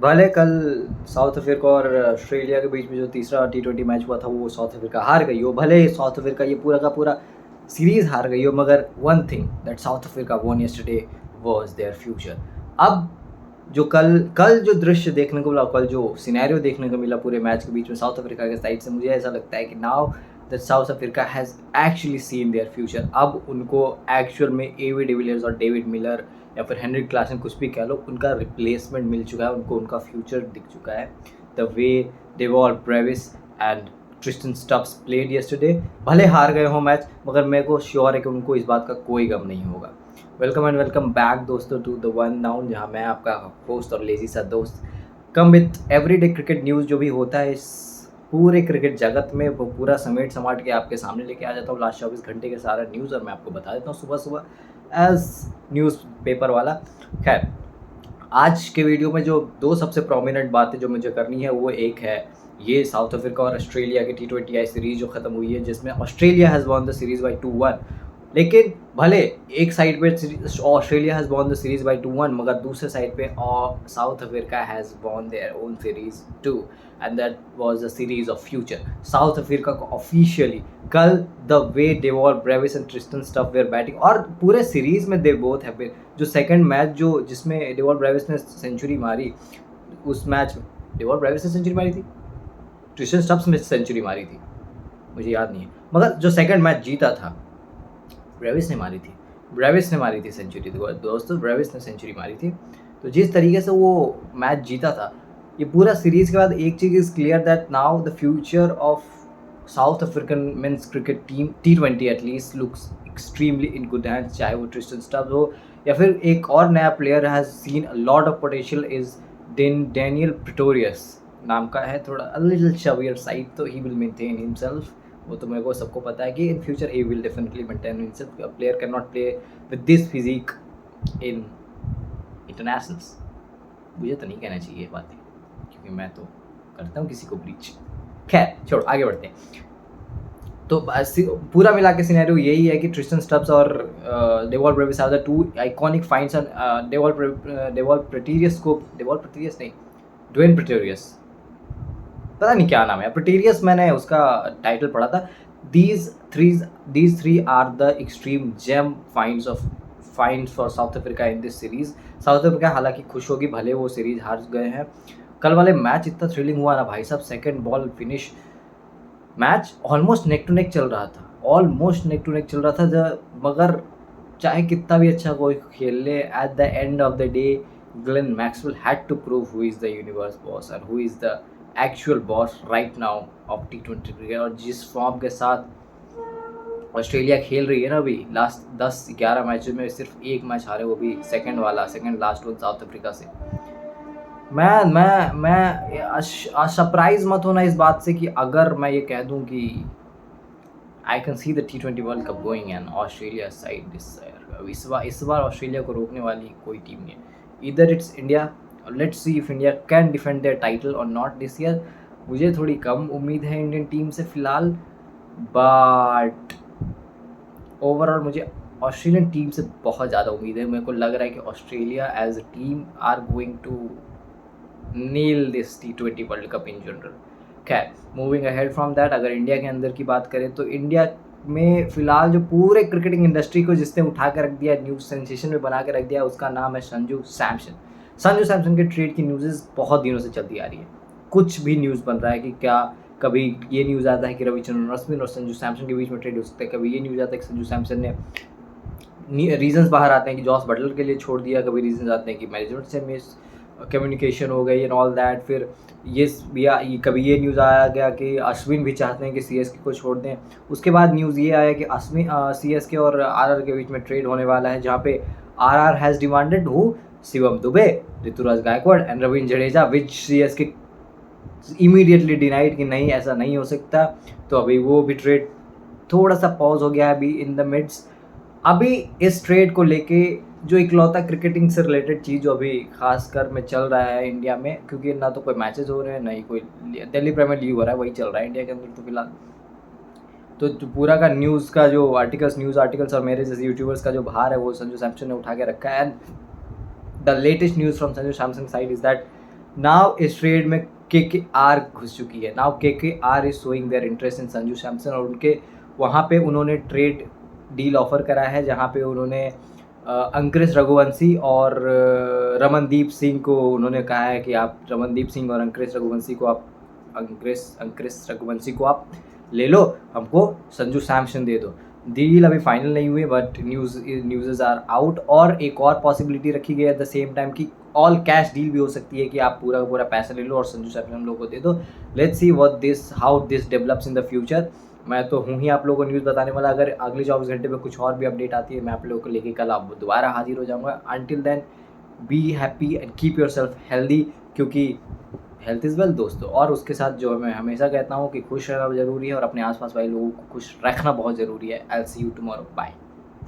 भले कल south Africa और ऑस्ट्रेलिया के बीच में जो तीसरा T20 मैच हुआ था वो साउथ अफ्रीका हार गई हो, भले साउथ अफ्रीका ये पूरा का पूरा सीरीज हार गई हो, मगर one thing that South Africa won yesterday was their future. अब जो कल कल जो दृश्य देखने को मिला, कल जो सिनेरियो देखने को मिला पूरे मैच के बीच में साउथ अफ्रीका के साइड से, मुझे ऐसा लगता है कि now that South Africa has actually seen their future. अब उनको एक्चुअल में एवी डिविलियर्स और डेविड मिलर या फिर हेनरिक क्लासन कुछ भी कह लो, उनका रिप्लेसमेंट मिल चुका है, उनको उनका फ्यूचर दिख चुका है। The way Dewald Brevis and Tristan Stubbs played yesterday, भले हार गए हो मैच, मगर मेरे को श्योर है कि उनको इस बात का कोई गम नहीं होगा। वेलकम एंड वेलकम बैक दोस्तों टू द वन नाउन, जहाँ मैं आपका होस्ट और लेजी सा दोस्त come with everyday cricket news जो भी होता है इस पूरे क्रिकेट जगत में, वो पूरा समेट समाट के आपके सामने लेके आ जाता हूँ लास्ट 24 घंटे के सारा न्यूज़, और मैं आपको बता देता हूँ सुबह सुबह एज न्यूज़ पेपर वाला। खैर, आज के वीडियो में जो दो सबसे प्रोमिनेंट बातें जो मुझे करनी है वो एक है ये साउथ अफ्रीका और ऑस्ट्रेलिया की T20 सीरीज़ जो ख़त्म हुई है, जिसमें Australia has won the series by 2-1। लेकिन भले एक साइड पे Australia has won the series by 2-1, मगर दूसरे साइड पे South Africa has won their own series 2, and that was the series of future. South Africa को ऑफिशियली कल the way Dewald Brevis and Tristan Stubbs were batting, और पूरे सीरीज़ में they both have been, जो second match जो जिसमें डेवॉल Brevis ने सेंचुरी मारी, उस मैच में डेवॉल ब्रेविस ने सेंचुरी मारी थी, ट्रिस्टन स्टब्स ने सेंचुरी मारी थी, मुझे याद नहीं है, मगर जो सेकंड मैच जीता था ब्रेविस ने मारी थी सेंचुरी, दोस्तों ब्रेविस ने सेंचुरी मारी थी। तो जिस तरीके से वो मैच जीता था, ये पूरा सीरीज़ के बाद एक चीज़ is clear that now the future of South African men's cricket team T20 at least looks extremely in good hands, चाहे वो ट्रिस्टन स्टब्स हो या फिर एक और नया player has seen a lot of potential is Daniel Pretorius नाम का है, थोड़ा अ लिटिल शवियर साइड, तो ही विल मेंटेन हिमसेल्फ, वो तो मेरे को सबको पता है कि in future he will definitely maintain himself. A player can not play with this physique in internationals. मुझे तो नहीं कहना चाहिए ये बातें, क्योंकि मैं तो करता हूँ किसी को ब्रीच। खैर छोड़ो, आगे बढ़ते हैं। तो पूरा मिला के सिनेरियो यही है कि ट्रिस्टन स्टब्स और Dewald Brevis are the two iconic finds on Dewald Pretorius, Dwayne Pretorius, पता नहीं क्या नाम है, प्रेटोरियस मैंने उसका टाइटल पढ़ा था। these three are the extreme gem finds for South Africa in this series। South Africa हालांकि खुश होगी, भले वो सीरीज हार गए हैं। कल वाले मैच इतना थ्रिलिंग हुआ ना भाई साहब, second ball finish match almost neck to neck चल रहा था, मगर चाहे कितना भी अच्छा कोई खेल ले, at the end of the day Glenn Maxwell had to prove who is the universe boss और who is the actual boss right now of T20 cricket. और जिस फॉर्म के साथ ऑस्ट्रेलिया खेल रही है ना अभी, लास्ट 10-11 मैचों में सिर्फ एक मैच हारे, वो भी second last one south Africa से। मैं सरप्राइज मत होना इस बात से कि अगर मैं ये कह दूं कि I can see the T20 world cup going and Australia side this year. इस बार ऑस्ट्रेलिया को रोकने वाली कोई टीम नहीं है, इधर it's India. Let's see if India can defend their title और नॉट दिस ईयर। मुझे थोड़ी कम उम्मीद है इंडियन टीम से फिलहाल, बट ओवरऑल मुझे ऑस्ट्रेलियन टीम से बहुत ज़्यादा उम्मीद है। मेरे को लग रहा है कि Australia as a team are going to nail this T20 world cup in general. खैर, मूविंग अहेड फ्रॉम दैट, अगर इंडिया के अंदर की बात करें तो इंडिया में फ़िलहाल जो पूरे क्रिकेटिंग इंडस्ट्री को जिसने उठा कर रख दिया, न्यूज़ सेंसेशन में बना के रख दिया, उसका नाम है संजू सैमसन के ट्रेड की न्यूज़ बहुत दिनों से चलती आ रही है। कुछ भी न्यूज़ बन रहा है कि क्या, कभी ये न्यूज़ आता है कि रविचंद्रन अश्विन और संजू सैमसन के बीच में ट्रेड हो सकता है, कभी ये न्यूज़ आता है कि संजू सैमसन ने रीजंस बाहर आते हैं कि जॉस बटलर के लिए छोड़ दिया, कभी रीजंस आते हैं कि मैनेजमेंट से मिस कम्युनिकेशन हो गई एंड ऑल दैट। फिर कभी ये न्यूज़ आया गया कि अश्विन भी चाहते हैं कि CSK को छोड़ दें। उसके बाद न्यूज़ ये आया कि अश्विन CSK और RR के बीच में ट्रेड होने वाला है, जहाँ पे RR has demanded who Shivam Dube, Ruturaj Gaikwad and Ravindra Jadeja, which CSK immediately denied कि नहीं, ऐसा नहीं हो सकता। तो अभी वो भी ट्रेड थोड़ा सा पॉज हो गया है अभी इन द मिड्स। अभी इस ट्रेड को लेके जो इकलौता क्रिकेटिंग से रिलेटेड चीज़ जो अभी खासकर में चल रहा है इंडिया में, क्योंकि ना तो कोई मैचेस हो रहे हैं, ना ही कोई दिल्ली प्रीमियर लीग हो रहा है, वही चल रहा है इंडिया के अंदर तो फिलहाल। तो पूरा का न्यूज़ का जो न्यूज़ आर्टिकल्स और मेरे जैसे यूट्यूबर्स का जो भार है वो संजू सैमसन ने उठा के रखा है। And the latest news from Sanju Samson side is that now इस ट्रेड में KKR घुस चुकी है. Now KKR is showing their interest in Sanju Samson, और उनके वहाँ पे उन्होंने ट्रेड डील ऑफर करा है जहाँ पे उन्होंने अंक्रिस रघुवंशी और रमनदीप सिंह को उन्होंने कहा है कि आप रमनदीप सिंह और अंक्रिस रघुवंशी को आप ले लो, हमको संजू सैमसन दे दो. डील अभी फाइनल नहीं हुई, बट न्यूज़ आर आउट. और एक और पॉसिबिलिटी रखी गई है एट द सेम टाइम कि ऑल कैश डील भी हो सकती है कि आप पूरा का पूरा पैसा ले लो और संजू सैमसन हम लोग को दे दो. Let's see how this develops in the future. मैं तो हूँ ही आप लोगों को न्यूज़ बताने वाला. अगर अगले 24 घंटे में कुछ और भी अपडेट आती है, मैं आप लोगों को लेके कल आप दोबारा हाजिर हो जाऊँगा. Until then be happy and keep yourself healthy, क्योंकि हेल्थ इज़ वेल्थ दोस्तों. और उसके साथ जो मैं हमेशा कहता हूँ कि खुश रहना ज़रूरी है और अपने आसपास वाले लोगों को खुश रखना बहुत ज़रूरी है. I will see you tomorrow. Bye.